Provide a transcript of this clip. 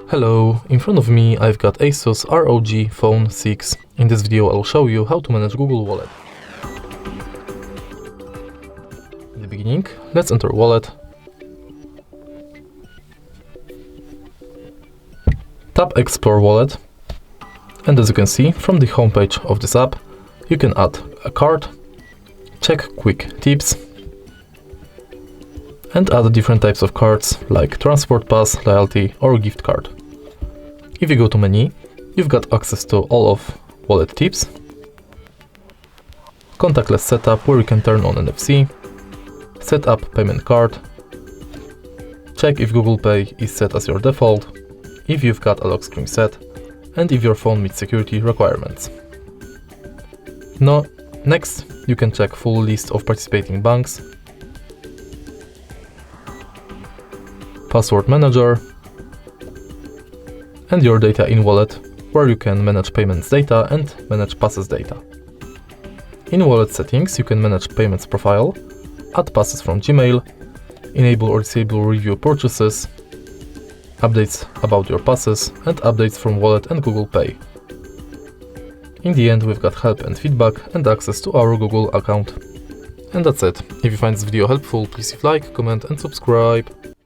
Hello, in front of me I've got Asus ROG Phone 6. In this video I'll show you how to manage Google Wallet. In the beginning, let's enter Wallet. Tap Explore Wallet. And as you can see from the homepage of this app, you can add a card, check quick tips, and add different types of cards like transport pass, loyalty or gift card. If you go to menu, you've got access to all of wallet tips, contactless setup where you can turn on NFC, set up payment card, check if Google Pay is set as your default, if you've got a lock screen set, and if your phone meets security requirements. Now, next, you can check full list of participating banks, password manager, and your data in wallet, where you can manage payments data and manage passes data. In wallet settings, you can manage payments profile, add passes from Gmail, enable or disable review purchases, updates about your passes, and updates from wallet and Google Pay. In the end, we've got help and feedback and access to our Google account. And that's it. If you find this video helpful, please leave a like, comment and subscribe.